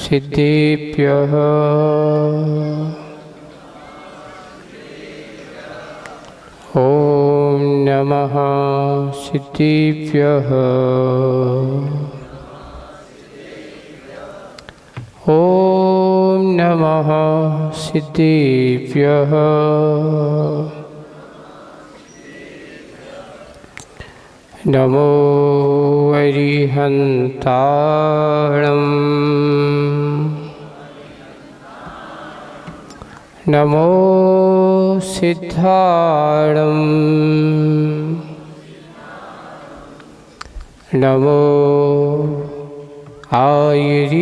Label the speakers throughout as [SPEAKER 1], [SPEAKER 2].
[SPEAKER 1] सिद्धेभ्यः ॐ नमः सिद्धेभ्यः ॐ नमः सिद्धेभ्यः नमो अरिहन्ताणम् नमो सिद्धाणम् नमो आयर्याणम्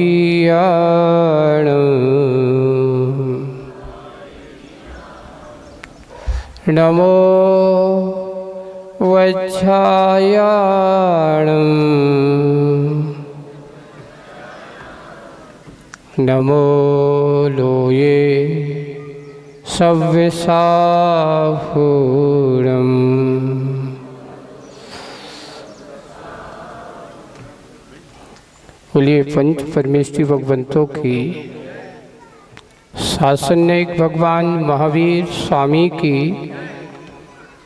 [SPEAKER 1] नमो वज्रायाणम् नमो लोये सव्यसाहूरम् बोलिए पंच परमेश्वरी भगवंतों की शासनिक भगवान महावीर स्वामी की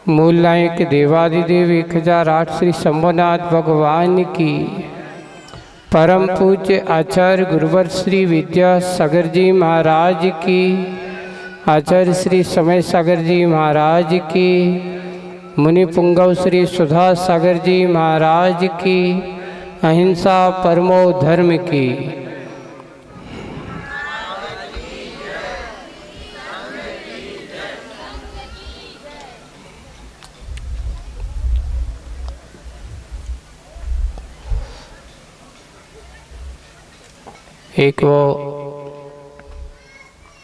[SPEAKER 1] मूल नायक देवादिदेव 1008 श्री शंभुनाथ भगवान की परम पूज्य आचार्य गुरुवर श्री विद्यासागर जी महाराज की आचार्य श्री समय सागर जी महाराज की मुनि पुंगव श्री सुधा सागर जी महाराज की अहिंसा परमो धर्म की एक वो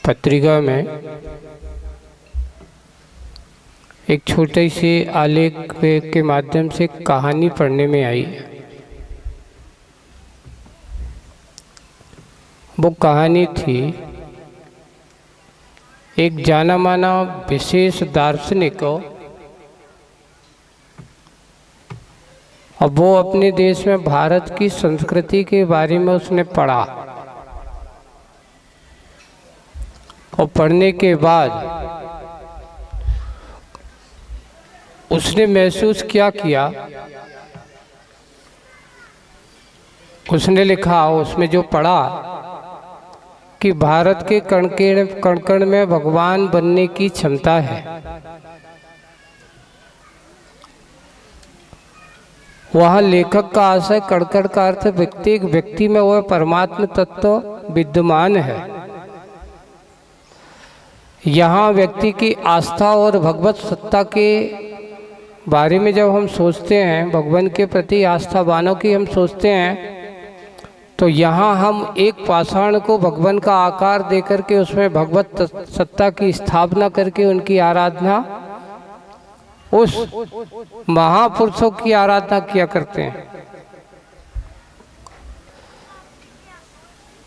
[SPEAKER 1] पत्रिका में एक छोटे से आलेख के माध्यम से कहानी पढ़ने में आई। वो कहानी थी एक जाना माना विशेष दार्शनिक को, अब वो अपने देश में भारत की संस्कृति के बारे में उसने पढ़ा और पढ़ने के बाद उसने महसूस क्या किया, उसने लिखा उसमें जो पढ़ा कि भारत के कण कण में भगवान बनने की क्षमता है। वहाँ लेखक का आशय कण का अर्थ व्यक्ति व्यक्ति में वह परमात्म तत्व विद्यमान है। यहाँ व्यक्ति की आस्था और भगवत सत्ता के बारे में जब हम सोचते हैं, भगवान के प्रति आस्थावानों की हम सोचते हैं, तो यहाँ हम एक पाषाण को भगवान का आकार देकर के उसमें भगवत सत्ता की स्थापना करके उनकी आराधना, उस महापुरुषों की आराधना किया करते हैं।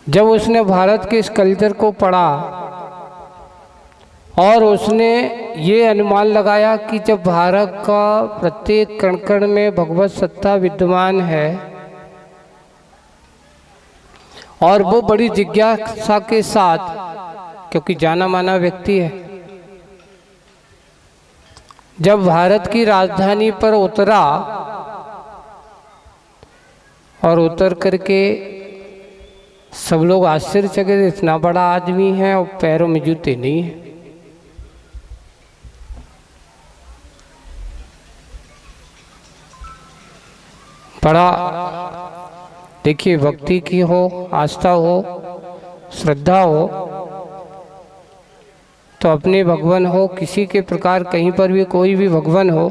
[SPEAKER 1] जब उसने भारत के इस कल्चर को पढ़ा और उसने ये अनुमान लगाया कि जब भारत का प्रत्येक कण कण में भगवत सत्ता विद्यमान है और वो बड़ी जिज्ञासा के साथ, क्योंकि जाना माना व्यक्ति है, जब भारत की राजधानी पर उतरा और उतर करके सब लोग आश्चर्यचकित, इतना बड़ा आदमी है और पैरों में जूते नहीं है। बड़ा देखिए, भक्ति की हो, आस्था हो, श्रद्धा हो, तो अपने भगवान हो, किसी के प्रकार कहीं पर भी कोई भी भगवान हो,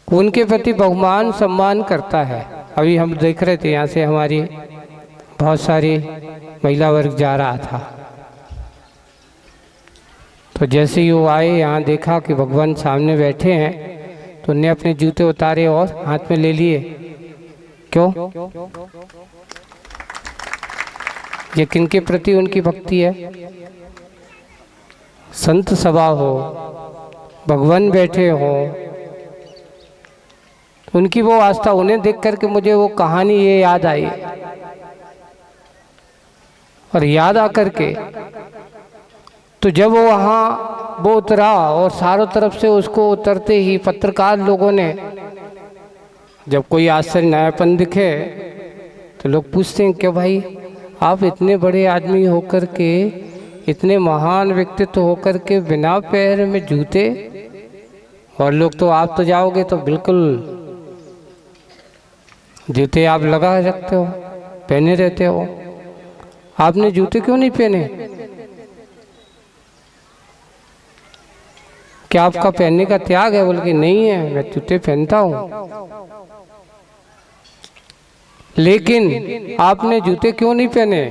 [SPEAKER 1] उनके प्रति बहुमान सम्मान करता है। अभी हम देख रहे थे यहाँ से हमारी बहुत सारी महिला वर्ग जा रहा था, तो जैसे ही वो आए, यहाँ देखा कि भगवान सामने बैठे हैं, तो उन्हें अपने जूते उतारे और हाथ में ले लिए। क्यों? ये किनके प्रति उनकी भक्ति है? संत सभा हो, भगवान बैठे हो, उनकी वो आस्था, उन्हें देख करके मुझे वो कहानी ये याद आई और याद आकर के तो जब वो उतरा और चारों तरफ से उसको उतरते ही पत्रकार लोगों ने, जब कोई आश्चर्य नयापन दिखे तो लोग पूछते हैं कि भाई आप इतने बड़े आदमी होकर के, इतने महान व्यक्तित्व होकर के बिना पैर में जूते, और लोग तो आप तो जाओगे तो बिल्कुल जूते आप लगा रखते हो, पहने रहते हो, आपने जूते क्यों नहीं पहने? क्या आपका पहनने का त्याग है? बोल के नहीं है, मैं जूते पहनता हूँ। लेकिन आपने जूते क्यों नहीं पहने?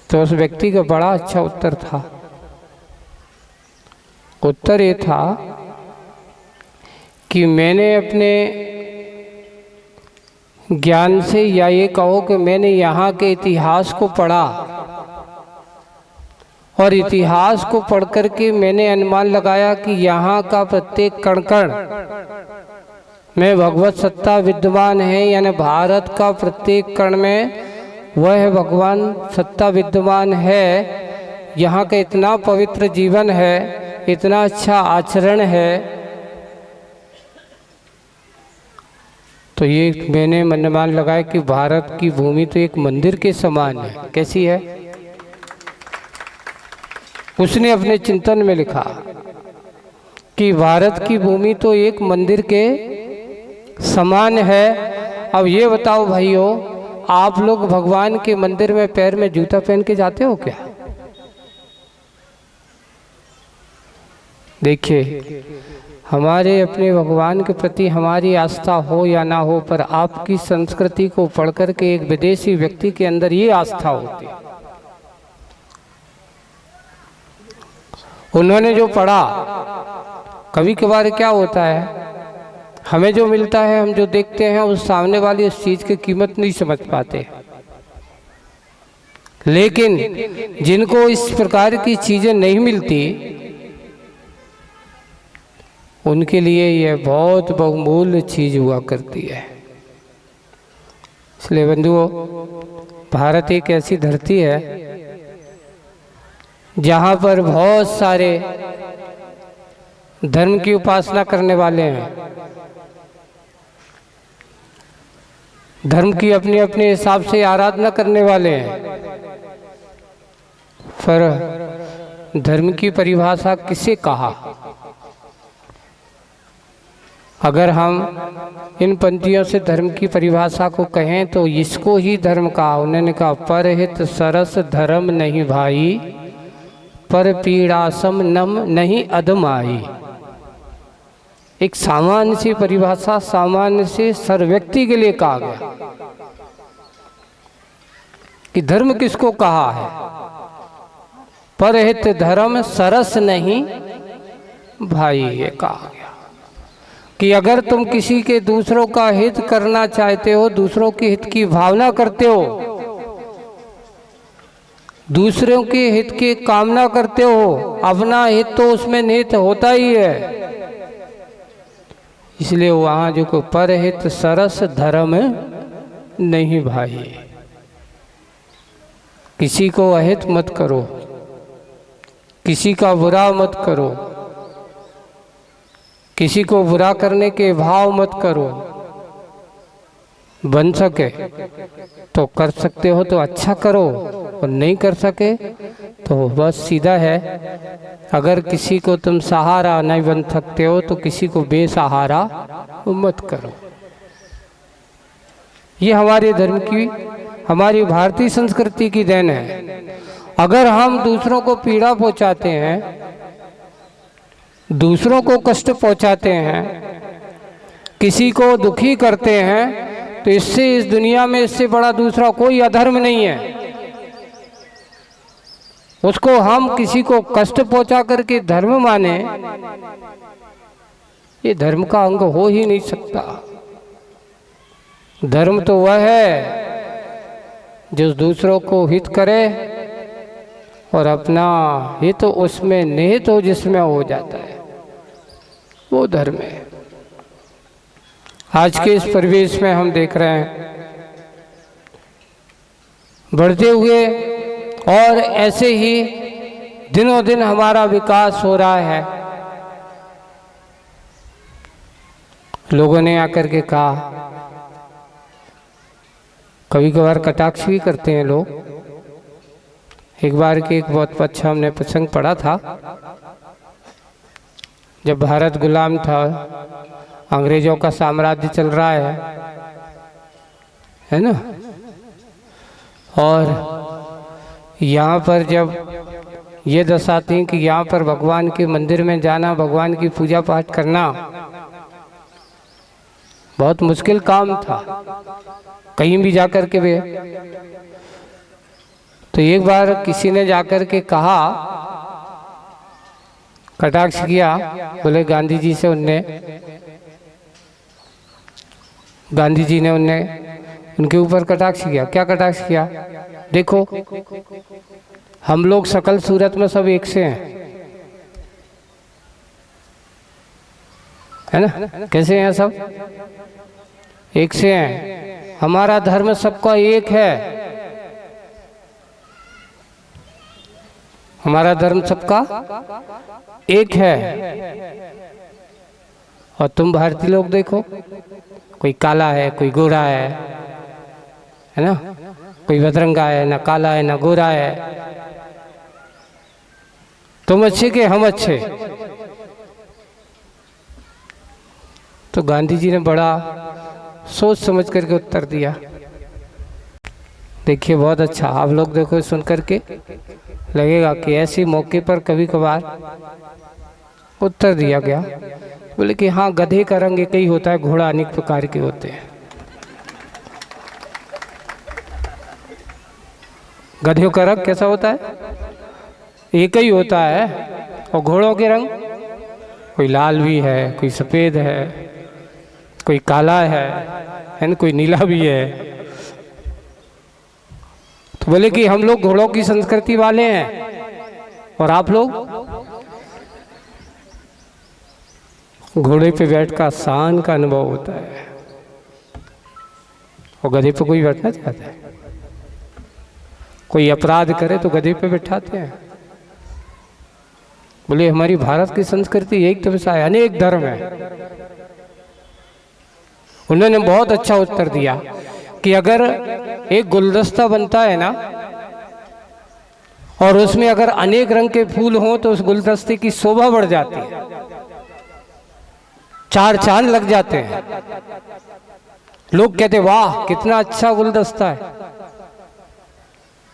[SPEAKER 1] तो उस व्यक्ति का बड़ा अच्छा उत्तर था। उत्तर ये था कि मैंने अपने ज्ञान से, या ये कहो कि मैंने यहाँ के इतिहास को पढ़ा, और इतिहास को पढ़ कर के मैंने अनुमान लगाया कि यहाँ का प्रत्येक कण कण में भगवत सत्ता विद्यमान है, यानी भारत का प्रत्येक कण में वह भगवान सत्ता विद्यमान है। यहाँ का इतना पवित्र जीवन है, इतना अच्छा आचरण है। तो ये मैंने अनुमान लगाया कि भारत की भूमि तो एक मंदिर के समान है। कैसी है? उसने अपने चिंतन में लिखा कि भारत की भूमि तो एक मंदिर के समान है। अब ये बताओ भाइयों, आप लोग भगवान के मंदिर में पैर में जूता पहन के जाते हो क्या? देखिए, हमारे अपने भगवान के प्रति हमारी आस्था हो या ना हो, पर आपकी संस्कृति को पढ़ कर के एक विदेशी व्यक्ति के अंदर ये आस्था होती है। उन्होंने जो पढ़ा, कभी कभार क्या होता है, हमें जो मिलता है, हम जो देखते हैं, उस सामने वाली उस चीज की कीमत नहीं समझ पाते। लेकिन जिनको इस प्रकार की चीजें नहीं मिलती, उनके लिए यह बहुत बहुमूल्य चीज हुआ करती है। इसलिए बंधुओं, भारत एक ऐसी धरती है जहाँ पर बहुत सारे धर्म की उपासना करने वाले हैं, धर्म की अपने अपने हिसाब से आराधना करने वाले हैं। पर धर्म की परिभाषा किसे कहा? अगर हम इन पंक्तियों से धर्म की परिभाषा को कहें तो इसको ही धर्म कहा। उन्होंने कहा, परहित सरस धर्म नहीं भाई, पर पीड़ासम नम नहीं अधमाई। एक सामान्य सी परिभाषा, सामान्य से सर व्यक्ति के लिए कहा गया कि धर्म किसको कहा है। परहित धर्म सरस नहीं भाई, ये कहा गया कि अगर तुम किसी के दूसरों का हित करना चाहते हो, दूसरों के हित की भावना करते हो, दूसरों के हित की कामना करते हो, अपना हित तो उसमें निहित होता ही है। इसलिए वहाँ जो को परहित सरस धर्म नहीं भाई। किसी को अहित मत करो, किसी का बुरा मत करो, किसी को बुरा करने के भाव मत करो। बन सके तो कर सकते हो तो अच्छा करो, और नहीं कर सके तो बस सीधा है, अगर किसी को तुम सहारा नहीं बन सकते हो तो किसी को बेसहारा मत करो। ये हमारे धर्म की, हमारी भारतीय संस्कृति की देन है। अगर हम दूसरों को पीड़ा पहुंचाते हैं, दूसरों को कष्ट पहुंचाते हैं, किसी को दुखी करते हैं, तो इससे इस दुनिया में इससे बड़ा दूसरा कोई अधर्म नहीं है। उसको हम किसी को कष्ट पहुंचा करके धर्म माने, ये धर्म का अंग हो ही नहीं सकता। धर्म तो वह है जो दूसरों को हित करे और अपना हित उसमें निहित हो, जिसमें हो जाता है, वो धर्म है। आज के इस परिवेश में हम देख रहे हैं बढ़ते हुए और ऐसे ही दिनों दिन हमारा विकास हो रहा है। लोगों ने आकर के कहा, कभी कभार कटाक्ष भी करते हैं लोग। एक बार की एक बहुत अच्छा हमने प्रसंग पढ़ा था, जब भारत गुलाम था, अंग्रेजों का साम्राज्य चल रहा है ना। और यहाँ पर जब ये दशा थी कि यहाँ पर भगवान के मंदिर में जाना, भगवान की पूजा पाठ करना बहुत मुश्किल काम था, कहीं भी जाकर के वे। तो एक बार किसी ने जाकर के कहा, कटाक्ष किया, बोले गांधी जी से गांधी जी ने उनके ऊपर कटाक्ष किया। क्या कटाक्ष किया? देखो, हम लोग सकल सूरत में सब एक से हैं, है ना। कैसे हैं? सब एक से हैं। हमारा धर्म सबका एक है, हमारा धर्म सबका एक है। और तुम भारतीय लोग देखो, कोई काला है, कोई गोरा है ना, कोई बदरंगा है, ना काला है ना गोरा है। तुम अच्छे के हम अच्छे। तो गांधी जी ने बड़ा सोच समझ करके उत्तर दिया। देखिए, बहुत अच्छा। आप लोग देखो, सुन करके लगेगा कि ऐसे मौके पर कभी कभार उत्तर दिया गया। बोले कि हाँ, गधे का रंग एक ही होता है, घोड़ा अनेक प्रकार के होते हैं। गधों का रंग कैसा होता है? एक ही होता है। और घोड़ों के रंग कोई लाल भी है, कोई सफ़ेद है, कोई काला है ना, कोई नीला भी है। तो बोले कि हम लोग घोड़ों की संस्कृति वाले हैं और आप लोग घोड़े पे बैठ का शान का अनुभव होता है। और गधे पे कोई बैठना चाहता है? कोई अपराध करे तो गधे पे बैठाते हैं। बोले हमारी भारत की संस्कृति एक तो वैसा है, अनेक धर्म है। उन्होंने बहुत अच्छा उत्तर दिया कि अगर एक गुलदस्ता बनता है ना, और उसमें अगर अनेक रंग के फूल हों तो उस गुलदस्ते की शोभा बढ़ जाती है, चार चांद लग जाते हैं। लोग कहते वाह कितना अच्छा गुलदस्ता है।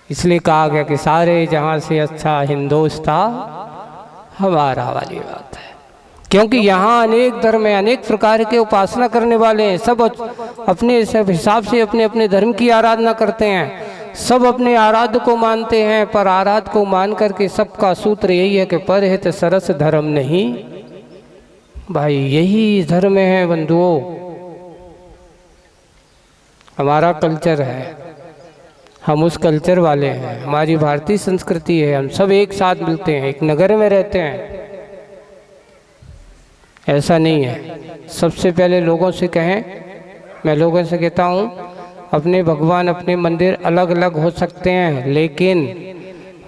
[SPEAKER 1] इसलिए कहा गया कि सारे जहां से अच्छा हिंदुस्तान हमारा वाली बात है। क्योंकि यहाँ अनेक धर्म है, अनेक प्रकार के उपासना करने वाले हैं। सब अपने सब हिसाब से अपने अपने धर्म की आराधना करते हैं। सब अपने आराध्य को मानते हैं, पर आराध्य को मान करके सबका सूत्र यही है कि परहित सरस धर्म नहीं। भाई यही धर्म है बंधुओं, हमारा कल्चर है, हम उस कल्चर वाले हैं। हमारी भारतीय संस्कृति है, हम सब एक साथ मिलते हैं, एक नगर में रहते हैं। ऐसा नहीं है। सबसे पहले लोगों से कहें, मैं लोगों से कहता हूँ, अपने भगवान अपने मंदिर अलग अलग हो सकते हैं, लेकिन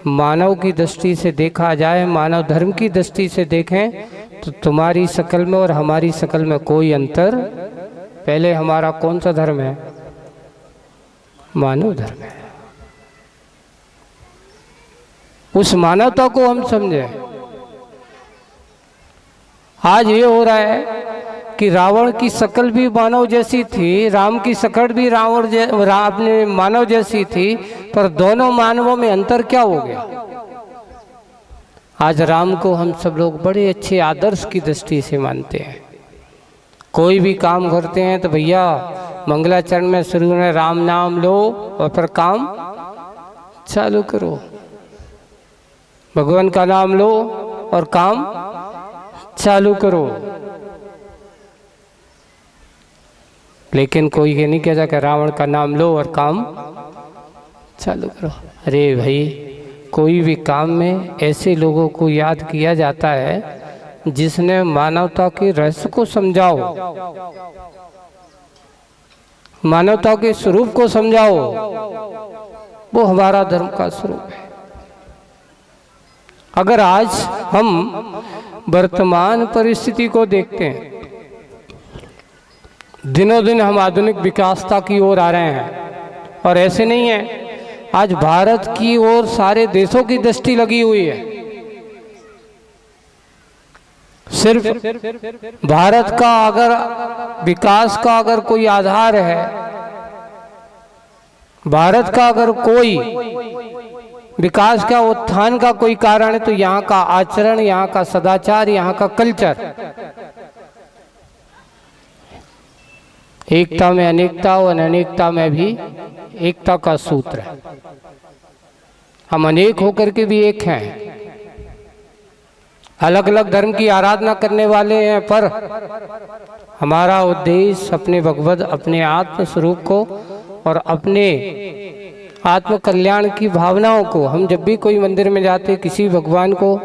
[SPEAKER 1] मानव की दृष्टि से देखा जाए, मानव धर्म की दृष्टि से देखें तो तुम्हारी शकल में और हमारी शकल में कोई अंतर। पहले हमारा कौन सा धर्म है? मानव धर्म है। उस मानवता को हम समझें। आज ये हो रहा है कि रावण की शकल भी मानव जैसी थी, राम की शकल भी अपने मानव जैसी थी, पर दोनों मानवों में अंतर क्या हो गया? आज राम को हम सब लोग बड़े अच्छे आदर्श की दृष्टि से मानते हैं। कोई भी काम करते हैं तो भैया मंगलाचरण में शुरू में राम नाम लो और फिर काम चालू करो। भगवान का नाम लो और काम चालू करो। लेकिन कोई ये नहीं कहता कि रावण का नाम लो और काम चालू करो। अरे भाई, कोई भी काम में ऐसे लोगों को याद किया जाता है जिसने मानवता के रहस्य को समझाओ, मानवता के स्वरूप को समझाओ। वो हमारा धर्म का स्वरूप है। अगर आज हम वर्तमान परिस्थिति को देखते हैं, दिनों दिन हम आधुनिक विकासता की ओर आ रहे हैं, और ऐसे नहीं है, आज भारत की ओर सारे देशों की दृष्टि लगी हुई है। सिर्फ भारत का अगर विकास का अगर कोई आधार है, भारत का अगर कोई विकास का उत्थान का कोई कारण है, तो यहाँ का आचरण, यहाँ का सदाचार, यहाँ का कल्चर। एकता में अनेकता और अनेकता में भी एकता का सूत्र है। हम अनेक होकर के भी एक हैं, अलग अलग धर्म की आराधना करने वाले हैं, पर हमारा उद्देश्य अपने भगवत, अपने आत्म स्वरूप को और अपने आत्म कल्याण की भावनाओं को, हम जब भी कोई मंदिर में जाते, किसी भगवान को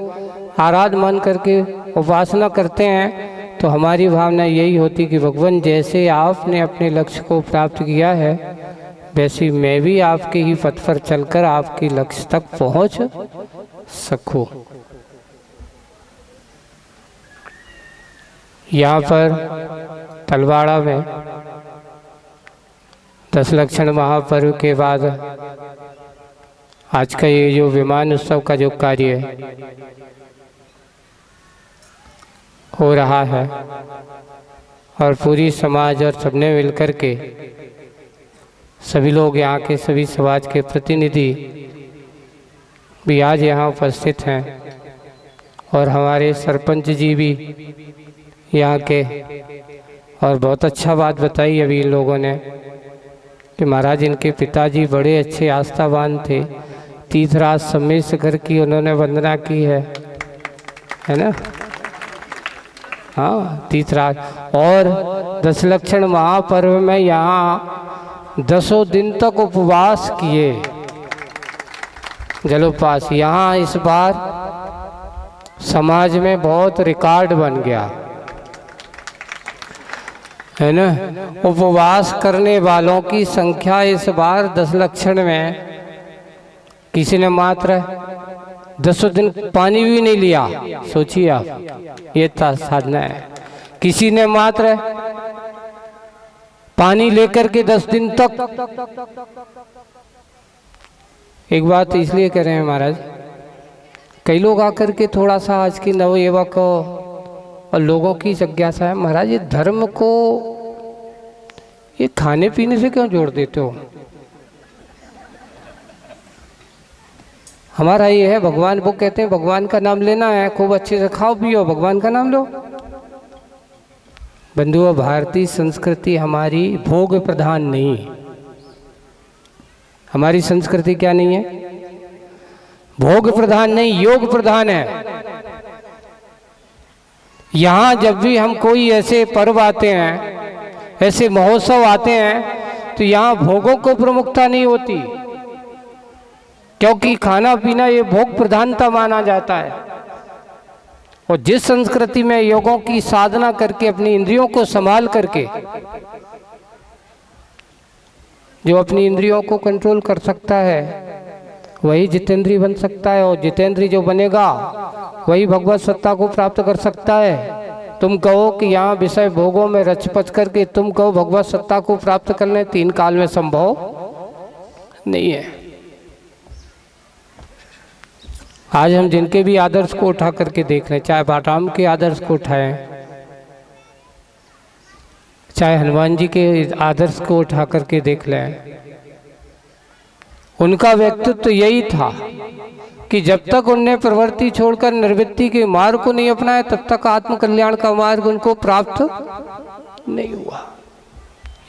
[SPEAKER 1] आराध मान करके उपासना करते हैं, तो हमारी भावना यही होती कि भगवान, जैसे आपने अपने लक्ष्य को प्राप्त किया है, वैसे मैं भी आपके ही पथ पर चलकर आपके लक्ष्य तक पहुंच सकूं। यहाँ पर तलवाड़ा में 10 लक्षण महापर्व के बाद आज का ये जो विमान उत्सव का जो कार्य हो रहा है, और पूरी समाज और सबने मिलकर के, सभी लोग, यहाँ के सभी समाज के प्रतिनिधि भी आज यहाँ उपस्थित हैं, और हमारे सरपंच जी भी यहाँ के, और बहुत अच्छा बात बताई अभी इन लोगों ने कि महाराज, इनके पिताजी बड़े अच्छे आस्थावान थे, तीर्थराज सम्मेशकर की उन्होंने वंदना की है ना? हाँ, तीर्थराज। और 10 लक्षण महापर्व में यहाँ 10 दिन तक उपवास किए, जलोपवास। यहाँ इस बार समाज में बहुत रिकॉर्ड बन गया है ना? उपवास करने वालों की संख्या इस बार 10 लक्षण में, किसी ने मात्र 10 दिन पानी भी नहीं लिया, सोचिए आप, ये साधना है। किसी ने मात्र पानी लेकर के 10 दिन तक। एक बात इसलिए कह रहे हैं महाराज, कई लोग आकर के थोड़ा सा आज की नवयुवक और लोगों की जिज्ञासा है, महाराज ये धर्म को ये खाने पीने से क्यों जोड़ देते हो? हमारा ये है, भगवान, वो कहते हैं भगवान का नाम लेना है, खूब अच्छे से खाओ पियो, भगवान का नाम लो। बंधुओं, भारतीय संस्कृति हमारी भोग प्रधान नहीं है। हमारी संस्कृति क्या नहीं है? भोग प्रधान नहीं, योग प्रधान है। यहाँ जब भी हम कोई ऐसे पर्व आते हैं, ऐसे महोत्सव आते हैं, तो यहाँ भोगों को प्रमुखता नहीं होती, क्योंकि खाना पीना ये भोग प्रधानता माना जाता है। और जिस संस्कृति में योगों की साधना करके अपनी इंद्रियों को संभाल करके जो अपनी इंद्रियों को कंट्रोल कर सकता है, वही जितेंद्रीय बन सकता है, और जितेंद्रीय जो बनेगा वही भगवत सत्ता को प्राप्त कर सकता है। तुम कहो कि यहाँ विषय भोगों में रच पच करके तुम कहो भगवत सत्ता को प्राप्त करने 3 काल में संभव नहीं है। आज हम जिनके भी आदर्श को उठा करके देख रहे हैं, चाहे बाटाम के आदर्श को उठाएं, चाहे हनुमान जी के आदर्श को उठा करके देख लें, उनका व्यक्तित्व तो यही था कि जब तक उनने प्रवृत्ति छोड़कर निर्वृत्ति के मार्ग को नहीं अपनाया, तब तक आत्म कल्याण का मार्ग उनको प्राप्त नहीं हुआ।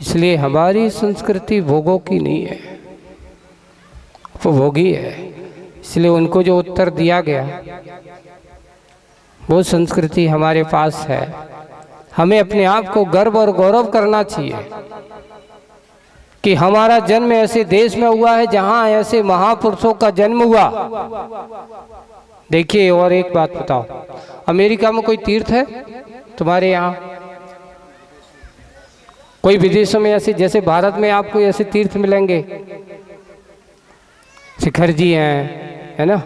[SPEAKER 1] इसलिए हमारी संस्कृति भोगों की नहीं है, उपभोगी है। इसलिए उनको जो उत्तर दिया गया, वो संस्कृति हमारे पास है। हमें अपने आप को गर्व और गौरव करना चाहिए कि हमारा जन्म ऐसे देश में हुआ है जहां ऐसे महापुरुषों का जन्म हुआ। देखिए, और एक बात बताओ, अमेरिका में कोई तीर्थ है तुम्हारे यहाँ? कोई विदेशों में ऐसे, जैसे भारत में आपको ऐसे तीर्थ मिलेंगे? शिखर जी हैं, है ना,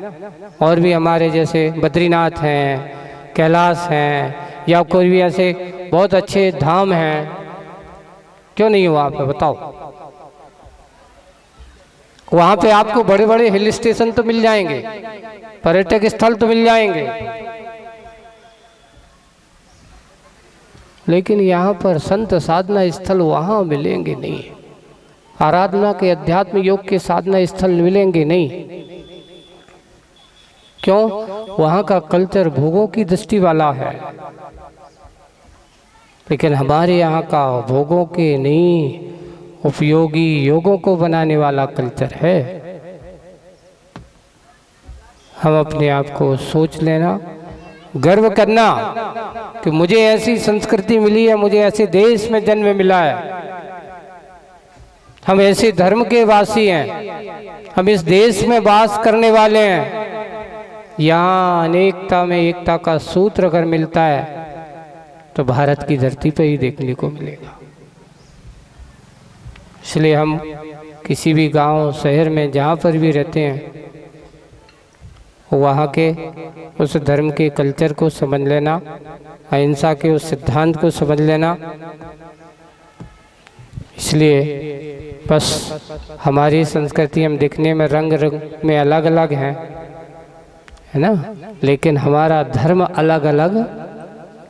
[SPEAKER 1] और भी हमारे जैसे बद्रीनाथ हैं, कैलाश हैं, या कोई भी ऐसे बहुत अच्छे धाम हैं, क्यों नहीं हो वहाँ पे बताओ। वहाँ पे आपको बड़े बड़े हिल स्टेशन तो मिल जाएंगे, पर्यटक स्थल तो मिल जाएंगे, लेकिन यहाँ पर संत साधना स्थल वहाँ मिलेंगे नहीं, आराधना के अध्यात्म योग के साधना स्थल मिलेंगे नहीं। क्यों? वहाँ का कल्चर भोगों की दृष्टि वाला है, लेकिन हमारे यहाँ का भोगों के नहीं, उपयोगी योगों को बनाने वाला कल्चर है। हम अपने आप को सोच लेना, गर्व करना कि मुझे ऐसी संस्कृति मिली है, मुझे ऐसे देश में जन्म मिला है, हम ऐसे धर्म के वासी हैं, हम इस देश में वास करने वाले हैं। यहाँ अनेकता में एकता का सूत्र अगर मिलता है तो भारत की धरती पर ही देखने को मिलेगा। इसलिए हम किसी भी गांव शहर में जहाँ पर भी रहते हैं, वहाँ के उस धर्म के कल्चर को समझ लेना, अहिंसा के उस सिद्धांत को समझ लेना। इसलिए बस हमारी संस्कृति हम दिखने में रंग रंग में अलग अलग हैं, है ना, लेकिन हमारा धर्म अलग अलग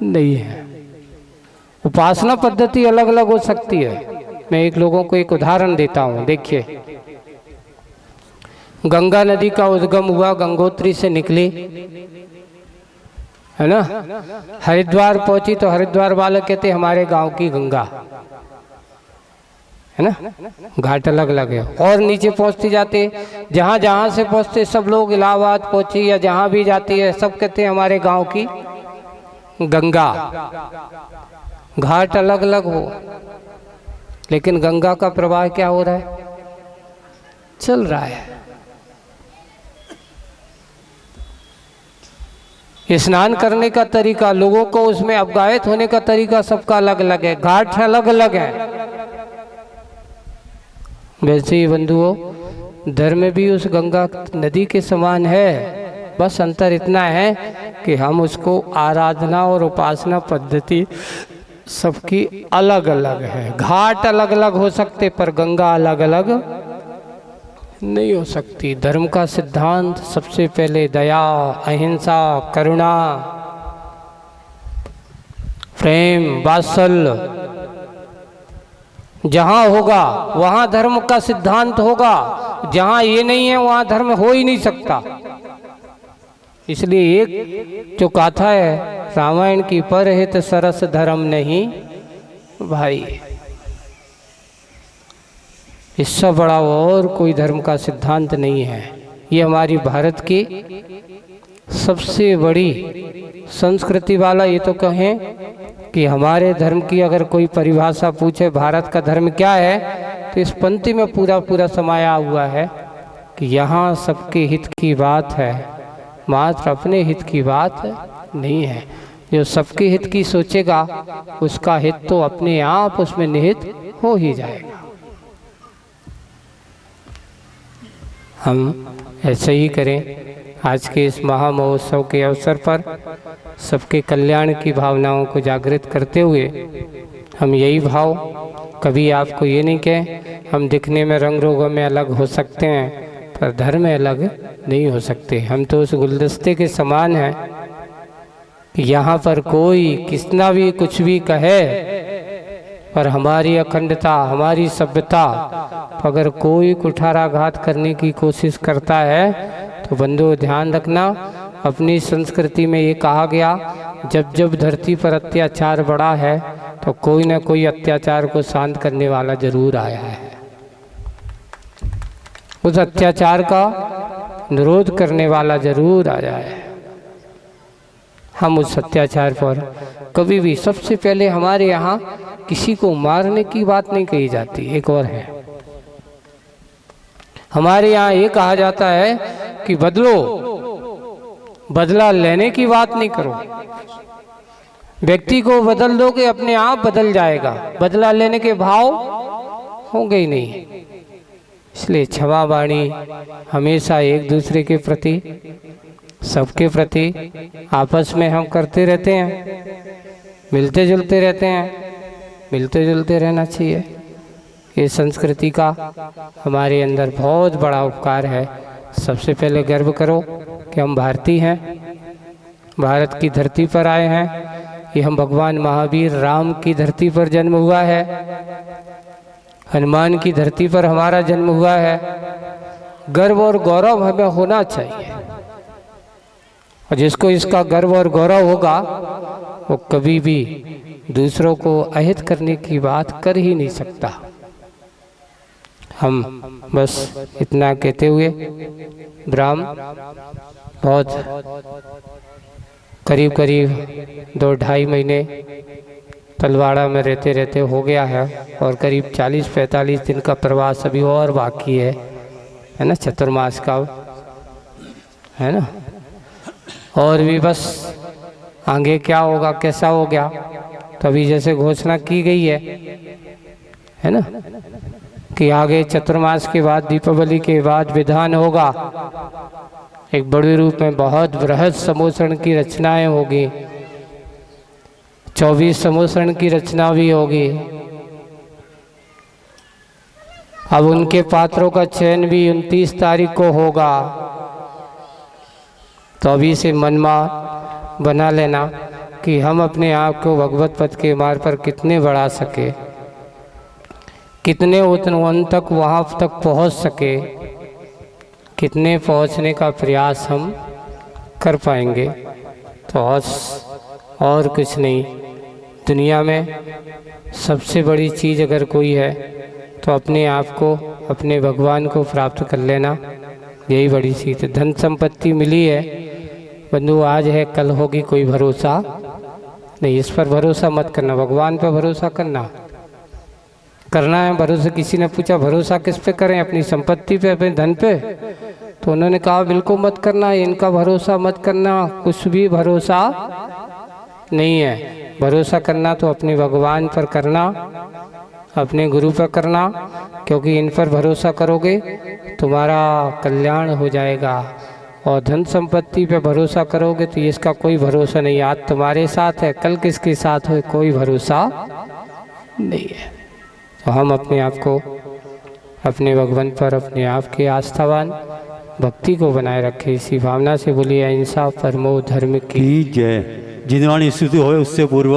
[SPEAKER 1] नहीं है। उपासना पद्धति अलग अलग हो सकती है। मैं एक लोगों को एक उदाहरण देता हूँ। देखिए, गंगा नदी का उद्गम हुआ, गंगोत्री से निकली, है ना, हरिद्वार पहुंची तो हरिद्वार वाले कहते हमारे गांव की गंगा, है ना, घाट अलग अलग है। और नीचे पहुंचते जाते, जहाँ जहाँ से पहुंचते सब लोग, इलाहाबाद पहुंची या जहाँ भी जाती है, सब कहते हैं हमारे गांव की गंगा। घाट अलग अलग हो, लेकिन गंगा का प्रवाह क्या हो रहा है? चल रहा है। स्नान करने का तरीका, लोगों को उसमें अवगाहित होने का तरीका सबका अलग अलग है, घाट अलग अलग है। वैसे ही बंधुओं, धर्म भी उस गंगा नदी के समान है, बस अंतर इतना है कि हम उसको आराधना और उपासना पद्धति सबकी अलग अलग है। घाट अलग अलग हो सकते, पर गंगा अलग अलग नहीं हो सकती। धर्म का सिद्धांत सबसे पहले दया, अहिंसा, करुणा, प्रेम, वात्सल्य जहाँ होगा वहाँ धर्म का सिद्धांत होगा, जहाँ ये नहीं है वहाँ धर्म हो ही नहीं सकता। इसलिए एक जो गाथा है रामायण की, परहित सरस धर्म नहीं भाई, इससे बड़ा और कोई धर्म का सिद्धांत नहीं है। ये हमारी भारत की सबसे बड़ी संस्कृति वाला, ये तो कहें कि हमारे धर्म की अगर कोई परिभाषा पूछे भारत का धर्म क्या है, तो इस पंक्ति में पूरा पूरा समाया हुआ है कि यहाँ सबके हित की बात है, मात्र अपने हित की बात नहीं है। जो सबके हित की सोचेगा उसका हित तो अपने आप उसमें निहित हो ही जाएगा। हम ऐसे ही करें। आज के इस महामहोत्सव के अवसर पर सबके कल्याण की भावनाओं को जागृत करते हुए हम यही भाव, कभी आपको ये नहीं कहें हम दिखने में रंग रोगों में अलग हो सकते हैं, पर धर्म में अलग नहीं हो सकते। हम तो उस गुलदस्ते के समान हैं कि यहाँ पर कोई कितना भी कुछ भी कहे, पर हमारी अखंडता, हमारी सभ्यता, अगर कोई कुठाराघात करने की कोशिश करता है तो बंधु ध्यान रखना, अपनी संस्कृति में ये कहा गया, जब जब धरती पर अत्याचार बढ़ा है तो कोई ना कोई अत्याचार को शांत करने वाला जरूर आया है। उस अत्याचार का निरोध करने वाला जरूर आया है। हम उस अत्याचार पर कभी भी, सबसे पहले हमारे यहाँ किसी को मारने की बात नहीं कही जाती। एक और है, हमारे यहाँ ये कहा जाता है कि बदलो, बदला लेने की बात नहीं करो। व्यक्ति को बदल दोगे अपने आप बदल जाएगा, बदला लेने के भाव होंगे ही नहीं। इसलिए क्षमा वाणी हमेशा एक दूसरे के प्रति, सबके प्रति आपस में हम करते रहते हैं, मिलते जुलते रहते हैं, मिलते जुलते रहना चाहिए। ये संस्कृति का हमारे अंदर बहुत बड़ा उपकार है। सबसे पहले गर्व करो कि हम भारतीय हैं, भारत की धरती पर आए हैं। ये हम भगवान महावीर राम की धरती पर जन्म हुआ है, हनुमान की धरती पर हमारा जन्म हुआ है। गर्व और गौरव हमें होना चाहिए, और जिसको इसका गर्व और गौरव होगा वो कभी भी दूसरों को अहित करने की बात कर ही नहीं सकता। हम बस इतना कहते हुए ब्राह्म बहुत करीब करीब 2-2.5 महीने तलवाड़ा में रहते रहते हो गया है, और करीब 40-45 दिन का प्रवास अभी और बाकी है ना, चतुर्मास का, है ना। और भी बस आगे क्या होगा, कैसा हो गया, तो अभी जैसे घोषणा की गई है ना, कि आगे चतुर्मास के बाद, दीपावली के बाद विधान होगा। एक बड़े रूप में बहुत बृहद समोषण की रचनाएं होगी, 24 समोषण की रचना भी होगी। अब उनके पात्रों का चयन भी 29 तारीख को होगा। तो अभी से मनमा बना लेना कि हम अपने आप को भगवत पथ के मार्ग पर कितने बढ़ा सके, कितने उन तक वहाँ तक पहुँच सके, कितने पहुँचने का प्रयास हम कर पाएंगे। तो और कुछ नहीं, दुनिया में सबसे बड़ी चीज़ अगर कोई है तो अपने आप को, अपने भगवान को प्राप्त कर लेना, यही बड़ी चीज़ है। धन संपत्ति मिली है बंधु, आज है कल होगी, कोई भरोसा नहीं। इस पर भरोसा मत करना, भगवान पर भरोसा करना है भरोसा। किसी ने पूछा भरोसा किस पे करें, अपनी संपत्ति पे, अपने धन पे? तो उन्होंने कहा बिल्कुल मत करना, इनका भरोसा मत करना, कुछ भी भरोसा नहीं है। भरोसा करना तो अपने भगवान पर करना, अपने गुरु पर करना, क्योंकि इन पर भरोसा करोगे तुम्हारा कल्याण हो जाएगा। और धन संपत्ति पे भरोसा करोगे तो इसका कोई भरोसा नहीं, आज तुम्हारे साथ है, कल किसके साथ हो, कोई भरोसा नहीं है। तो हम अपने आप को, अपने भगवान पर अपने आप के आस्थावान भक्ति को बनाए रखें। इसी भावना से बोलिए अहिंसा परमो धर्म की
[SPEAKER 2] जय। जिनवाणी स्तुति हो उससे पूर्व